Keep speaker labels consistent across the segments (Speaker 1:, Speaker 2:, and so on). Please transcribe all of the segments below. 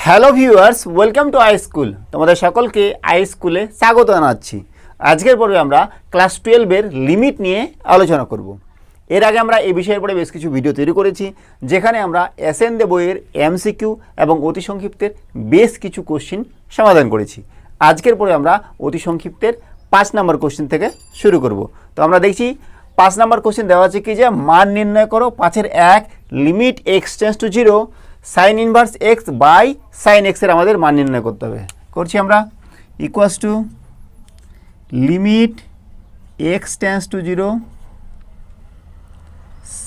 Speaker 1: Hello viewers, welcome to ischool। তোমাদের সকলকে ischool-এ স্বাগত জানাচ্ছি। আজকের পর্বে আমরা ক্লাস 12-এর লিমিট নিয়ে আলোচনা করব। এর আগে আমরা এই বিষয়ের উপরে বেশ কিছু ভিডিও তৈরি করেছি, যেখানে আমরা এসএনদে বইয়ের এমসিকিউ এবং অতি সংক্ষিপ্তের বেশ কিছু কোশ্চিন সমাধান করেছি। আজকের পরে আমরা অতি সংক্ষিপ্তের 5 নম্বর কোশ্চিন থেকে শুরু করব। তো আমরা দেখছি 5 নম্বর কোশ্চিন দেওয়া আছে কি, যে মান নির্ণয় করো 5-এর 1 limit x tends to 0 sine inverse x by sine এক্সের আমাদের মান নির্ণয় করতে হবে। করছি আমরা, equals to limit x tends to 0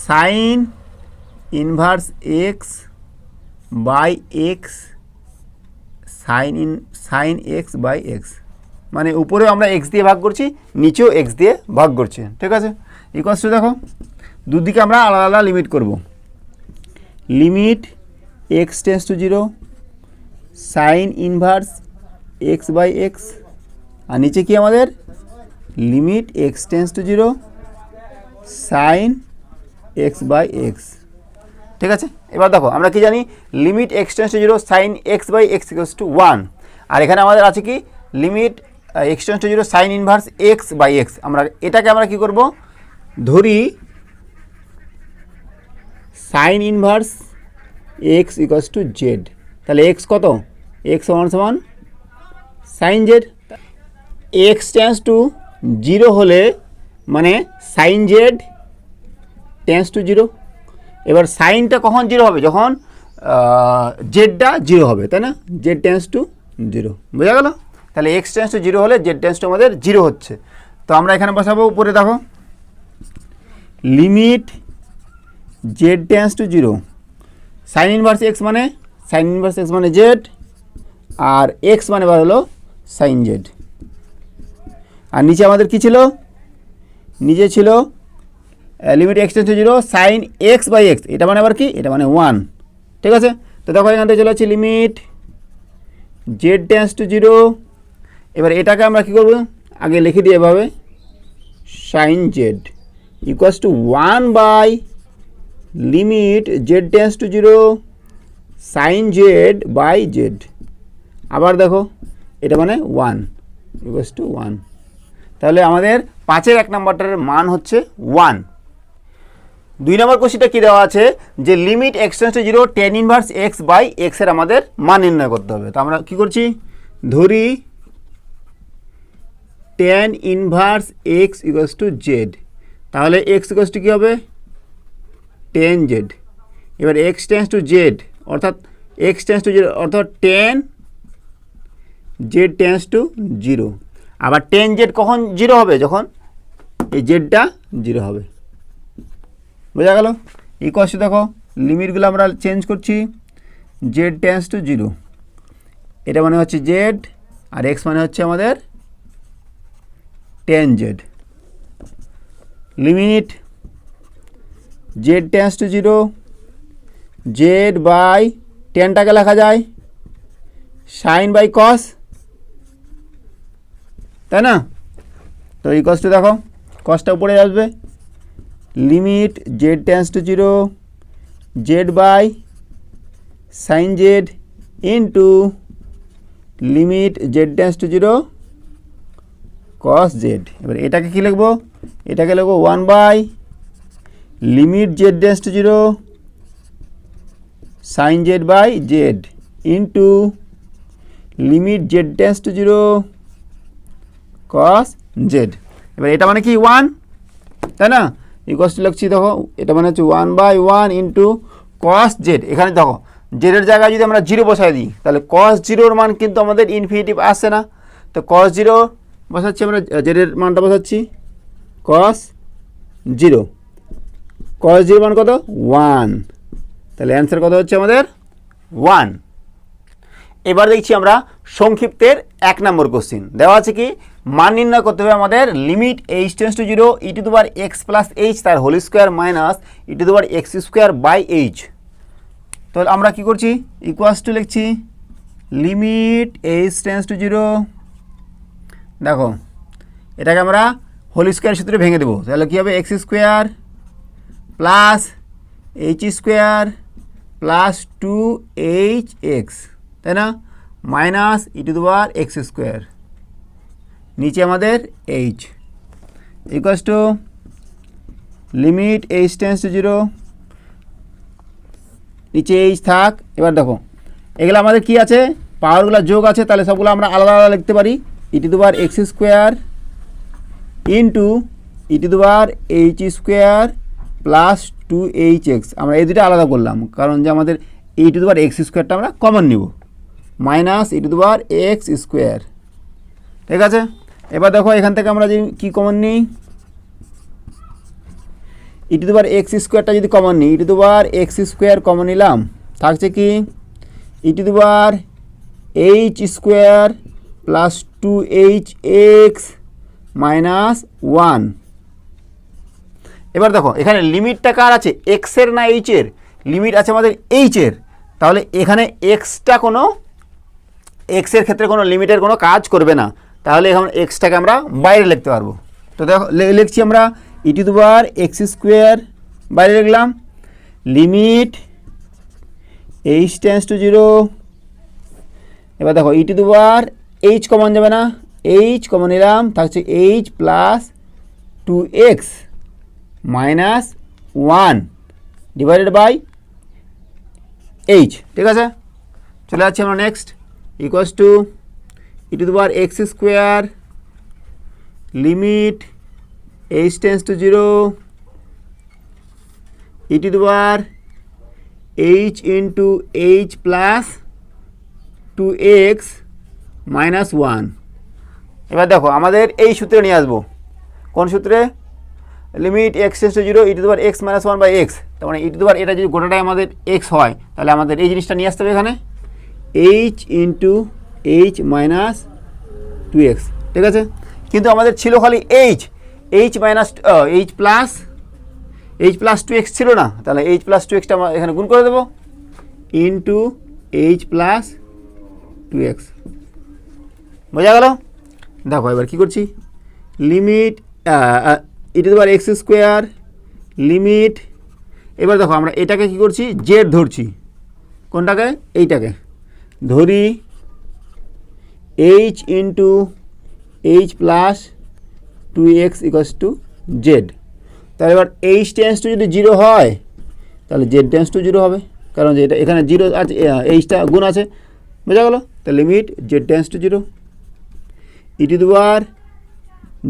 Speaker 1: sine inverse x by x sine x by x, মানে উপরেও আমরা এক্স দিয়ে ভাগ করছি, নিচেও এক্স দিয়ে ভাগ করছি। ঠিক আছে, ইকুয়ালস টু দেখো দুদিকে আমরা আলাদা আলাদা লিমিট করব। Limit x tends to 0 sine inverse x by x, আর নিচে কি আমাদের limit x tends to 0 sine x by x. ঠিক আছে, এবার দেখো আমরা কি জানি, limit x tends to 0 sine x by x equals to 1, আর এখানে আমাদের আছে কি limit x tends to 0 sine inverse x by x. এটাকে আমরা কি করব, ধরি sine inverse x equals two z. তাহলে এক্স কত, এক্স সমান সমান sine z. X tends to 0 হলে মানে সাইন জেড টেন্ডস টু 0। এবার সাইনটা কখন 0 হবে, যখন জেডটা 0 হবে, তাই না? জেড টেন্ডস টু 0, বোঝা গেল? তাহলে এক্স টেন্ডস টু 0 হলে জেড টেন্ডস টু আমাদের 0 হচ্ছে। তো আমরা এখানে বসাবো, উপরে দেখো limit z tends to 0 sine inverse x মানে জেড, আর এক্স মানে বার হলো সাইন জেড। আর নিচে আমাদের কি ছিল, নিচে ছিল limit x tends to 0 sine x by x, এটা মানে আবার কি, এটা মানে 1। ঠিক আছে, তো দেখো এখান থেকে চলে আসছে লিমিট জেড টেন্ডস টু 0। এবার এটাকে আমরা কী করবো, আগে লিখে দিই এভাবে, sine z equals to 1 by limit z tends to 0 sine z by z. আবার দেখো এটা মানে 1 ইকুয়ালস টু 1। তাহলে আমাদের 5-এর 1 নম্বরটার মান হচ্ছে 1। 2 নম্বর কোশ্চেনটা কী দেওয়া আছে, যে limit x tends to 0 tan inverse x by এক্সের আমাদের মান নির্ণয় করতে হবে। তো আমরা কী করছি, ধরি ten inverse x equals two z. তাহলে এক্স ইকুয়ালস টু কী হবে, টেন জেড। এবার এক্স টেন্ডস টু জেড অর্থাৎ এক্স টেন্ডস টু 0 অর্থাৎ টেন জেড টেন্ডস টু 0। আবার টেন জেড কখন 0 হবে, যখন এই জেডটা 0 হবে, বোঝা গেল? ইকুয়ালস টু দেখো লিমিটগুলো আমরা চেঞ্জ করছি, জেড টেন্ডস টু 0 এটা মানে হচ্ছে জেড, আর এক্স মানে হচ্ছে আমাদের tan z. Limit z tends to 0 z by টেনটাকে লেখা যায় সাইন বাই কস, তাই না? তো এই কসটা দেখো, কসটা উপরে আসবে, limit z tends to 0 z by sine z into limit z tends to 0 cos z. এবার এটাকে কী লিখবো, এটাকে লিখবো 1 by limit z tends to 0 sine z by z into limit z tends to 0 cos z. এবার এটা মানে কি 1, তাই না? ইকুয়ালস টু লিখছি, দেখো এটা মানে হচ্ছে 1 বাই 1 ইন্টু কস জেড। এখানে দেখো জেডের জায়গায় যদি আমরা 0 বসাই দিই, তাহলে কস 0-র মান কিন্তু আমাদের ইনফিনিটিভ আসছে না। তো কস 0 বসাচ্ছি, আমরা জেডের মানটা বসাচ্ছি কস 0, কস 0 মান কত 1, তাহলে অ্যান্সার কত হচ্ছে আমাদের 1। এবার দেখছি আমরা সংক্ষিপ্তের 1 নম্বর কোশ্চিন দেওয়া আছে কি, মান নির্ণয় করতে হবে আমাদের limit h tends to 0 e to the power x plus h তার whole square minus e to the power x square by h. তাহলে আমরা কি করছি, ইকুয়ালস টু লিখছি লিমিট এইচ টেন্ডস টু 0, দেখো এটাকে আমরা হোল স্কোয়ার সূত্রে ভেঙে দেবো। তাহলে কী হবে, x square plus H square plus 2hx তাই না, minus e to the power x square, নিচে আমাদের H equals to limit h tends to 0, নিচে এইচ থাক। এবার দেখো এগুলো আমাদের কি আছে, পাওয়ারগুলো যোগ আছে, তাহলে সবগুলো আমরা আলাদা আলাদা লিখতে পারি। E to the power x square into e to the power h square plus 2hx, আমরা এই দুটো আলাদা করলাম কারণ যে আমাদের ই টু দি পাওয়ার এক্স স্কোয়ারটা আমরা কমন নিব, minus e to the power x square. ঠিক আছে, এবার দেখো এখান থেকে আমরা যদি কী কমন নিই, e to the power x স্কোয়ারটা যদি কমন নিই, e to the power x square common নিলাম, থাকছে কি e to the power h square plus 2hx minus 1। এবার দেখো এখানে লিমিটটা কার আছে, এক্সের না এইচের, লিমিট আছে আমাদের এইচের, তাহলে এখানে এক্সটা কোনো এক্সের ক্ষেত্রে কোনো লিমিটের কোনো কাজ করবে না, তাহলে এখন এক্সটাকে আমরা বাইরে লিখতে পারবো। তো দেখো লিখছি আমরা e to the power x square বাইরে লিখলাম, লিমিট এইচ টেন্স টু 0। এবার দেখো e to the power h common যাবে না, এইচ কমন নিলাম, থাকছে h plus 2x minus 1 divided by h. ঠিক আছে, চলে যাচ্ছি আমরা next, equals to e to the power x square limit h tends to 0 e to the power h into h plus 2x minus 1। এবার দেখো আমাদের এই সূত্রে নিয়ে আসবো, কোন সূত্রে, limit x tends to 0 e to the power x minus 1 by x. তার মানে ই টু দি পাওয়ার এটা যদি গোটাটাই আমাদের এক্স হয়, তাহলে আমাদের এই জিনিসটা নিয়ে আসতে হবে এখানে H into H minus 2x। ঠিক আছে, কিন্তু আমাদের ছিল খালি H minus H plus 2x ছিল না, তাহলে এইচ প্লাস 2xটা আমরা এখানে গুণ করে দেবো ইন্টু এইচ প্লাস 2x। বোঝা গেল? দেখো এবার কী করছি, limit E to the power x square limit, এবার দেখো আমরা এটাকে কী করছি, জেড ধরছি, কোনটাকে, এইটাকে ধরি H into h plus 2x equals two z. তাহলে এবার এইচ টেন্স টু যদি 0 হয় তাহলে জেড টেন্স টু 0 হবে, কারণ যে এটা এখানে 0 আছে, এইচটা গুণ আছে। বোঝা গেল? তো limit z tends to 0 e to the power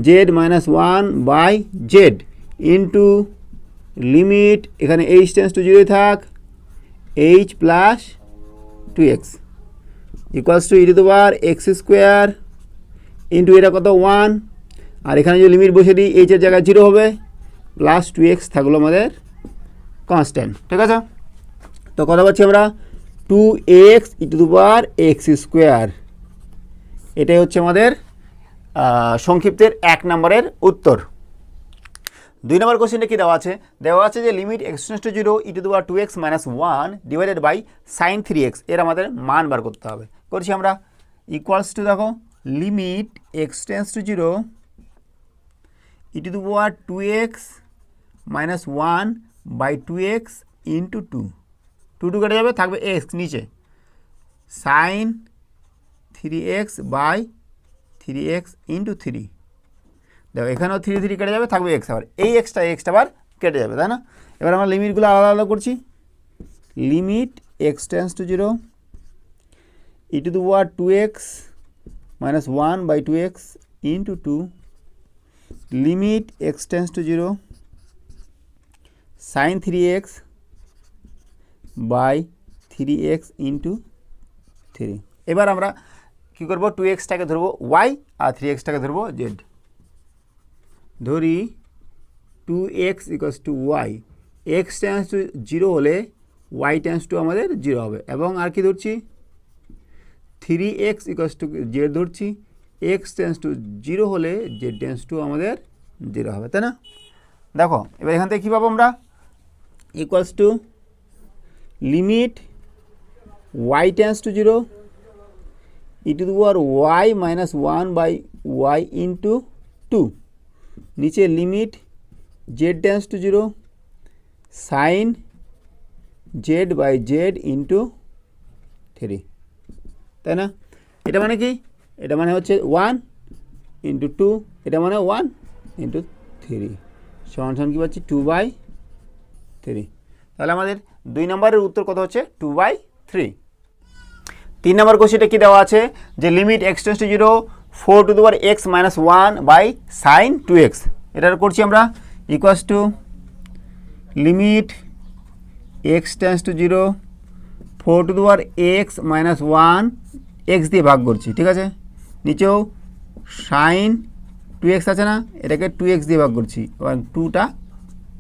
Speaker 1: z minus 1 by z into limit এখানে এইচ টেন্স টু 0 থাক h plus 2x equals to e to the power x square into এটা কত 1, আর এখানে যদি লিমিট বসে দিই এইচের জায়গায় 0 হবে, প্লাস 2x থাকলো আমাদের কনস্ট্যান্ট। ঠিক আছে, তো কথা বলছি আমরা 2x E to the power x square, এটাই হচ্ছে আমাদের সংক্ষিপ্তের 1 নম্বরের উত্তর। 2 নম্বর কোশ্চেনটা কি দেওয়া আছে যে limit x tends to 0 e to the power 2x minus 1 divided by sine 3x, এর আমাদের মান বার করতে হবে। করছি আমরা ইকুয়ালস টু, দেখো limit x tends to 0 e to the power 2x minus 1 by 2x into 2 কেটে যাবে, থাকবে x নিচে, sign 3x by 3x into 3। দেখো এখানেও 3 কেটে যাবে, থাকবে x, আবার এই এক্সটা আবার কেটে যাবে, তাই না? এবার আমরা লিমিটগুলো আলাদা আলাদা করছি, limit x tends to 0 e to the power 2x minus 1 by 2x into 2 limit x tends to 0 sine 3x by 3x into 3। এবার আমরা কী করবো, 2xটাকে ধরবো y আর 3xটাকে ধরবো z। ধরি 2x equals to y, x tends to 0 হলে y tends to আমাদের 0 হবে, এবং আর কি ধরছি 3x ইকুয়ালস টু z ধরছি, এক্স টেন্স টু 0 হলে z টেন্স টু আমাদের 0 হবে, তাই না? দেখো এবার এখান থেকে কী পাবো আমরা, equals to limit y tends to 0 e to the power y minus 1 by y into 2, নিচে limit z tends to 0 sine z by z into 3। তাই না? এটা মানে কি, এটা মানে হচ্ছে 1 ইন্টু 2, এটা মানে 1 ইন্টু 3 সমান সমান কী পাচ্ছি 2/3। তাহলে আমাদের 2 নম্বরের উত্তর কত হচ্ছে 2/3। 3 নম্বর কোশ্চেনটা কি দেওয়া আছে যে limit x tends to 0 4 to the power x minus 1 by sine 2x। এটা করছি আমরা equals to limit x tends to 0 4 to the power x minus 1 x দিয়ে ভাগ করছি, ঠিক আছে। নিচেও সাইন 2x আছে না, এটাকে 2x দিয়ে ভাগ করছি, এবং 2টা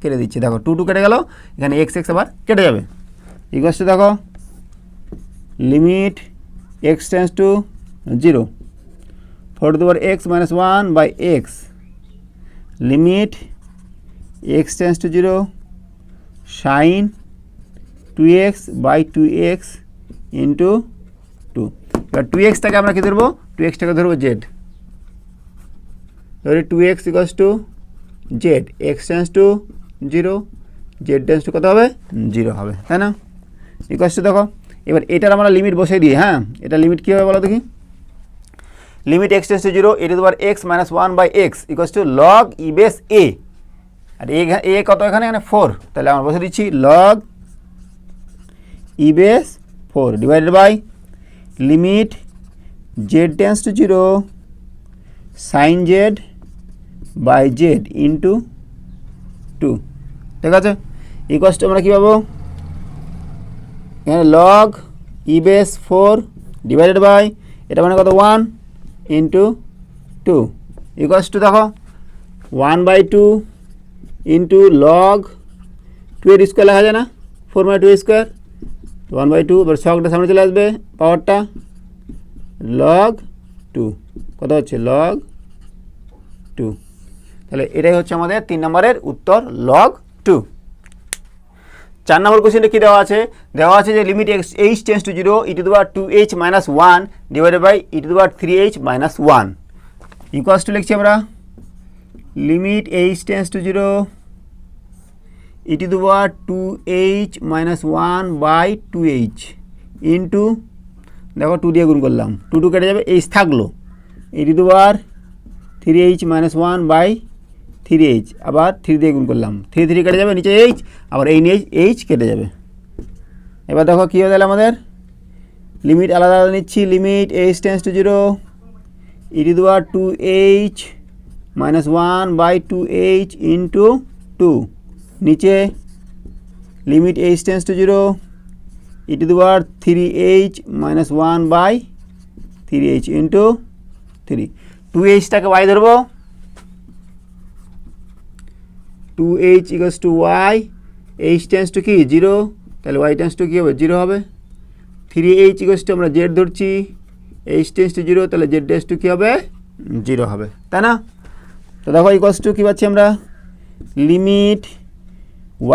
Speaker 1: কেটে দিচ্ছি। দেখো 2 কেটে গেল, এখানে x আবার কেটে যাবে। ইকুয়ালস টু দেখো limit x tends to 0 4 to the power x minus 1 by x limit x tends to 0 sine 2x by 2x into 2। এবার 2xটাকে আমরা কী ধরবো, 2xটাকে ধরবো z, ধরি 2x equals two z, x tends to 0 z tends two কত হবে 0 হবে, তাই না। ইকুয়ালস টু দেখো এবার এটার আমরা লিমিট বসাই দিই। হ্যাঁ, এটা লিমিট কী হবে বলো দেখি, limit x tends to 0 e to the power x minus 1 by x equals to log e base a, আর এ কত এখানে 4, তাহলে আমরা বসে দিচ্ছি log e base 4 divided by limit z tends to 0 sine z by z into 2, ঠিক আছে। Equals to আমরা কী পাবো, এখানে log e base 4 divided by এটা মানে কত 1 ইন্টু 2 ইকুয়ালস টু দেখো 1/2 ইন্টু লগ 2 এর স্কোয়ার লেখা যায় না, 4/2 স্কোয়ার 1/2, এবার ছকটা সামনে চলে আসবে, পাওয়ারটা লগ 2 কত হচ্ছে লগ 2। তাহলে এটাই হচ্ছে আমাদের 3 নম্বরের উত্তর লগ 2। 4 নম্বর কোশ্চেনটা কী দেওয়া আছে, দেওয়া আছে যে limit h tends to 0 e to the power 2h minus 1 divided by e to the power 3h minus 1 equals to লিখছি আমরা limit h tends to 0 e to the power 2h minus 1 by 2h into দেখো 2 দিয়ে গুণ করলাম, 2 কেটে যাবে, h থাকলো e to the power 3h minus 1 by 3h, আবার 3 দিয়ে গুণ করলাম, 3 কেটে যাবে, নিচে h, আবার এই নিয়ে h কেটে যাবে। এবার দেখো কী হয়ে গেল আমাদের লিমিট আলাদা আলাদা নিচ্ছি, limit h tends to 0 e to the power 2h minus 1 by 2h into 2, নিচে limit h tends to 0 e to the power 3h minus 1 by 3h into 3। 2hটাকে y ধরবো, 2h equals to y, h tends to কি 0, তাহলে y tends two কী হবে 0 হবে। 3h equals to আমরা z ধরছি, h টেন্ডস টু 0, তাহলে z টেন্ডস টু কী হবে 0 হবে, তাই না। তো দেখো ইকুয়ালস টু কী পাচ্ছি আমরা limit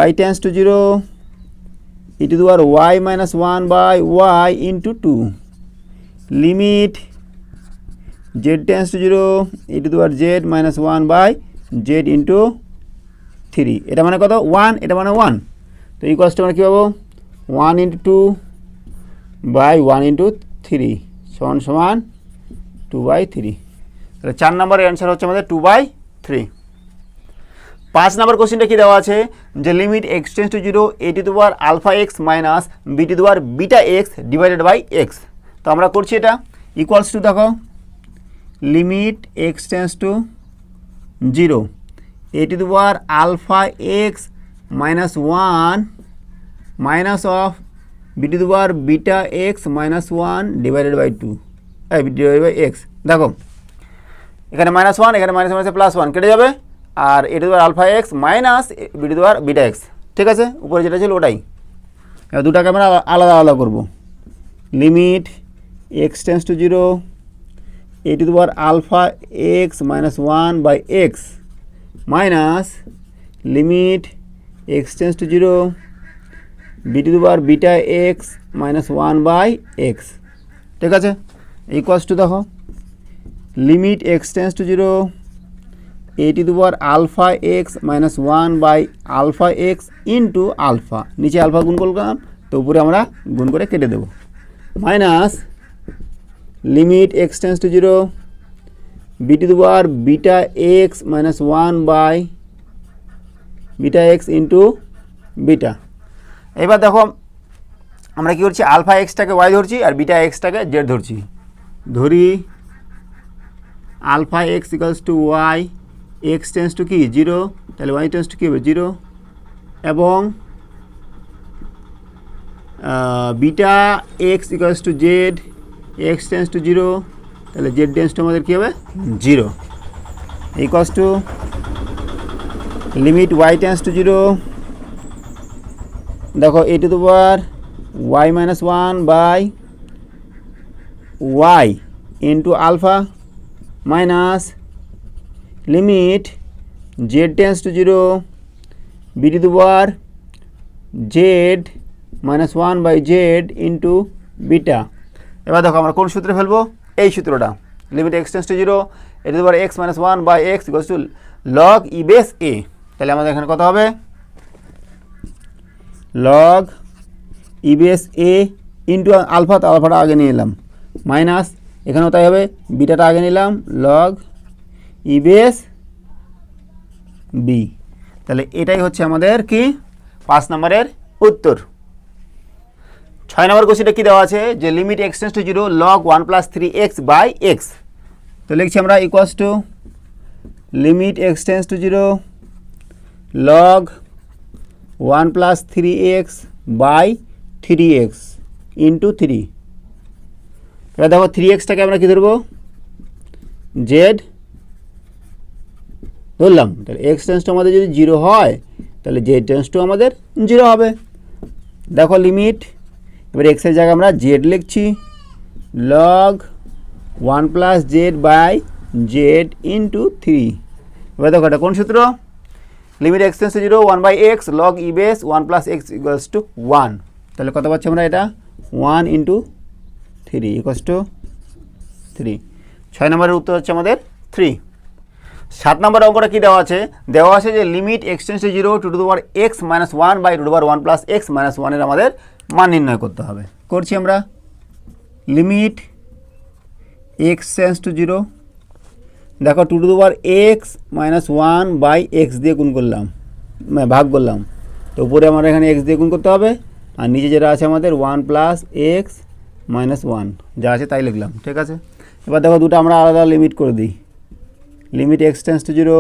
Speaker 1: y tends to 0 e to the power y minus 1 by y into 2 limit z tends to 0 e to the power z minus 1 by z into 3, এটা মানে কত 1, এটা মানে 1, তো ইকুয়ালস টু আমরা কী পাবো 1 ইন্টু 2 বাই 1 ইন্টু 3 সমান সমান 2/3। তাহলে 4 নম্বরের অ্যান্সার হচ্ছে আমাদের 2/3। 5 নম্বর কোশ্চেনটা কী দেওয়া আছে যে limit x tends to 0 e to the power alpha x minus b to the power beta x divided by x। তো আমরা করছি এটা ইকুয়ালস টু দেখো limit x tends to 0 e to the power alpha x minus 1 minus of b to the power beta x minus 1 divided by 2 divided by x। দেখো এখানে minus 1, এখানে minus মাইনাসে plus 1 কেটে যাবে, আর a to the power alpha x minus b to the power beta x, ঠিক আছে, উপরে যেটা ছিল ওটাই। এবার দুটাকে আমরা আলাদা আলাদা করবো, limit x tends to 0 e to the power alpha x minus 1 by x minus limit x tends to 0 b to the power beta x minus 1 by x, ঠিক আছে, ইকুয়ালস টু দেখো limit x tends to 0 e to the power alpha x minus 1 by alpha x into alpha, নিচে alpha গুণ করলাম তো উপরে আমরা গুণ করে কেটে দেবো, minus limit x tends to zero b to the power beta x minus one by beta x into beta. এবার দেখো আমরা কী করছি, আলফা এক্সটাকে ওয়াই ধরছি আর বিটা এক্সটাকে জেড ধরছি। ধরি alpha x equals to y, x tends to কি zero, তাহলে y tends to কী হবে জিরো, এবং beta x equals to z, x tends to zero, তাহলে জেড টেন্স টু আমাদের কী হবে zero, equals to limit y tends to zero, দেখো a to the power y minus one by y into alpha minus limit z tends to zero b to the power z minus one by z into beta. এবার দেখো আমরা কোন সূত্রে ফেলবো, এই সূত্রটা, limit x tends to zero a to the power x minus one by x equals to log e base a. তাহলে আমাদের এখানে কত হবে, log e base a into alpha, তো আলফাটা আগে নিয়ে নিলাম, মাইনাস এখানেও তাই হবে, বিটাটা আগে নিলাম, লগ ই বেস বি। তাহলে এটাই হচ্ছে আমাদের কি 5 নম্বরের উত্তর। 6 নম্বর কোশ্চেনটা কী দেওয়া আছে, যে limit x tends to zero log 1 + 3x by x. তো লিখছি আমরা equals to limit x tends to zero log 1 + 3x by 3x into 3। এবার দেখো 3xটাকে আমরা কী ধরবো, জেড ধরলাম, তাহলে এক্স টেন্স টু আমাদের যদি জিরো হয় তাহলে জেড টেন্স টু আমাদের জিরো হবে। দেখো লিমিট, এবার এক্সের জায়গায় আমরা জেড লিখছি, log 1 + z by z into 3। এবার দেখো এটা কোন সূত্র, limit x tends to zero 1/x log e base 1 + x equals to 1। তাহলে কত পাচ্ছি আমরা, এটা 1 × 3 ইকুয়ালস টু 3। 6 নম্বরের উত্তর হচ্ছে আমাদের 3। 7 নম্বর অঙ্কটা কী দেওয়া আছে, দেওয়া আছে যে limit x tends to zero two to the power x minus one by two to the power 1 + x minus ওয়ানের আমাদের মান নির্ণয় করতে হবে। করছি আমরা, limit x tends to zero, দেখো two to the power x minus one by x দিয়ে গুণ করলাম, ভাগ করলাম, তো উপরে আমার এখানে এক্স দিয়ে গুণ করতে হবে, আর নিচে যেটা আছে আমাদের 1 + x মাইনাস ওয়ান, যা আছে তাই লিখলাম, ঠিক আছে। এবার দেখো দুটো আমরা আলাদা লিমিট করে দিই, limit x tends to zero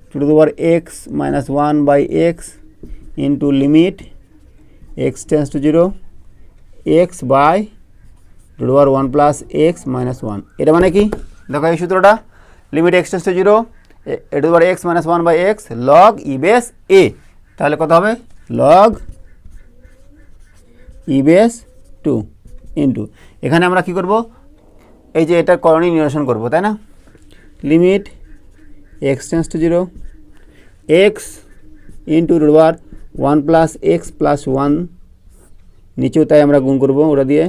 Speaker 1: two to the power x minus one by x into limit x tends to zero x by two to the power 1 + x minus one. এটা মানে কি, দেখো এই সূত্রটা, limit x tends to zero a to the power x minus one by x log e base a. তাহলে কত হবে, log e base 2 into, এখানে আমরা কি করব, এই যে এটার করণীয় নিরসন করব, তাই না। Limit x tends to zero x into two the power 1 + x plus 1, নিচেও তাই আমরা গুণ করবো ওটা দিয়ে,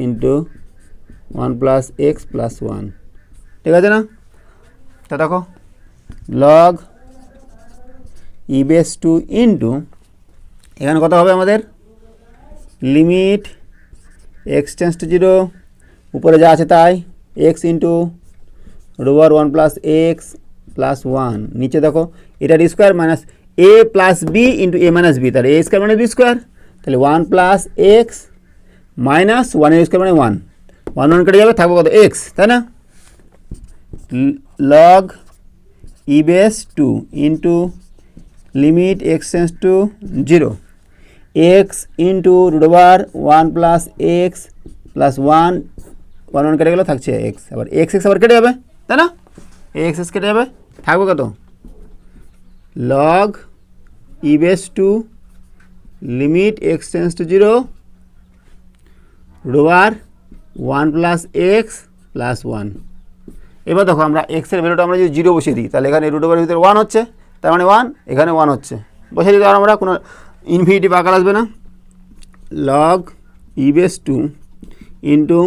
Speaker 1: ইন্টু 1 + x প্লাস 1, ঠিক আছে না। তা দেখো লগ ই বেস 2 ইন্টু, এখানে কত হবে আমাদের, limit x tends to zero উপরে যা আছে তাই x into rover 1 + x plus 1, নিচে দেখো এটার square minus a + b into a - b, তাহলে a স্কোয়ার মানে b স্কোয়ার, তাহলে 1 + x মাইনাস 1 স্কোয়ার মানে 1, 1 1 কেটে যাবে, থাকবে কত x, তাই না। Log e base 2 into limit x tends to zero x into root over 1 + x plus 1, 1 1 কেটে গেলে থাকছে এক্স, আবার এক্স এক্স আবার কেটে যাবে, তাই না, এক্স এক্স কেটে যাবে, থাকবে কত, log e base 2 limit x tends to zero root over 1 + x plus 1। এবার দেখো আমরা এক্সের ভ্যালুটা আমরা যদি জিরো বসিয়ে দিই, তাহলে এখানে রুট ওভারের ভিতরে 1 হচ্ছে, তার মানে 1, এখানে 1 হচ্ছে, বসিয়ে দিতে আমরা কোনো ইনফিনিটিভ আকার আসবে না। Log e base 2 into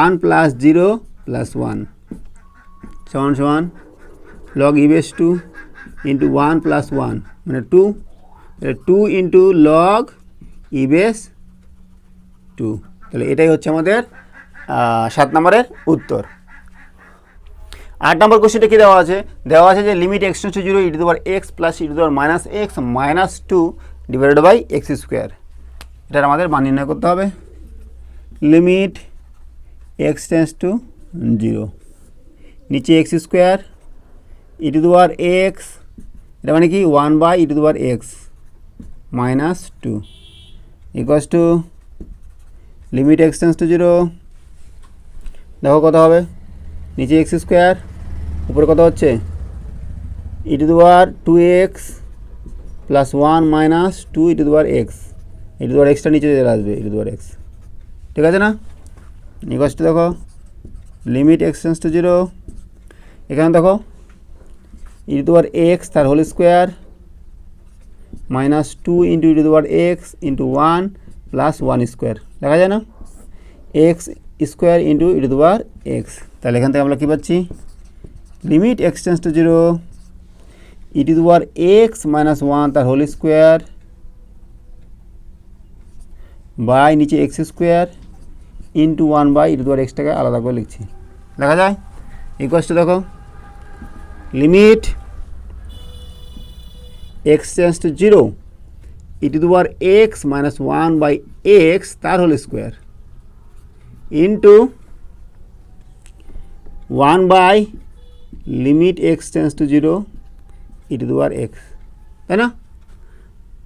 Speaker 1: 1 + 0 plus 1 সমান সমান লগ ই বেস 2 ইন্টু 1 + 1 মানে 2, 2 into log e base two. তাহলে এটাই হচ্ছে আমাদের 7 নম্বরের উত্তর। 8 নম্বর কোশ্চেনটা কী দেওয়া আছে? দেওয়া আছে যে limit x tends to 0 e to the power x plus e to the power minus x minus 2 divided by x square. এটার আমাদের মান নির্ণয় করতে হবে। লিমিট এক্স টেন্ডস টু 0, নিচে x square e to the power x, এটা মানে কি 1 by e to the power x minus 2 equals to limit x tends to 0, দেখো কত হবে, নিচে এক্স স্কোয়ার উপরে কত হচ্ছে e to the power 2x plus 1 minus 2 e to the power x, e to the power এক্সটা নিচে চলে আসবে ই টু দি পাওয়ার এক্স, ঠিক আছে না? ইকুয়ালস টু দেখো লিমিট এক্স টেন্ডস টু 0, এখানে দেখো e to the power x তার whole square minus 2 into e to the power x into 1 plus 1 square, দেখা যায় না? X square into e to the power x. তাহলে এখান থেকে আমরা কী পাচ্ছি? Limit x tends to 0 e to the power x minus 1 তার হোল স্কোয়ার বাই নিচে x square into 1 by e to the power এক্সটাকে আলাদা করে লিখছি, দেখা যায়? ইকুয়ালস টু দেখো limit x tends to 0 e to the power x minus 1 by x তার whole square into 1 by limit x tends to 0 e to the power x, তাই না?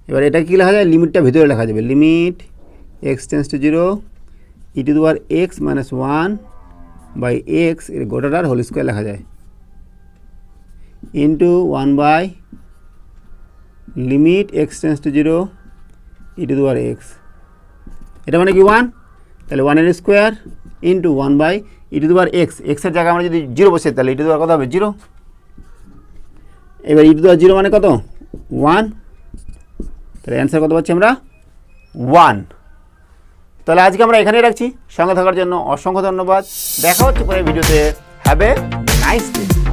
Speaker 1: এবার এটা কী লেখা যায়? লিমিটটা ভিতরে লেখা যাবে, limit x tends to 0 e to the power x minus 1 by x এর গোটাটার হোল স্কোয়ার লেখা যায় into 1 by limit x tends to 0 e to the power x, এটা মানে কি 1, তাহলে 1 এর square into 1 by e to the power x, এক্সের জায়গায় আমরা যদি 0 বসে তাহলে ই টু দি পাওয়ার কত হবে? 0। এবার ই টু দি পাওয়ার 0 মানে কত? 1, তাহলে অ্যান্সার কত পাচ্ছি আমরা? 1। তাহলে আজকে আমরা এখানেই রাখছি। সঙ্গে থাকার জন্য অসংখ্য ধন্যবাদ। দেখা হচ্ছে পরের ভিডিওতে। Have a nice day.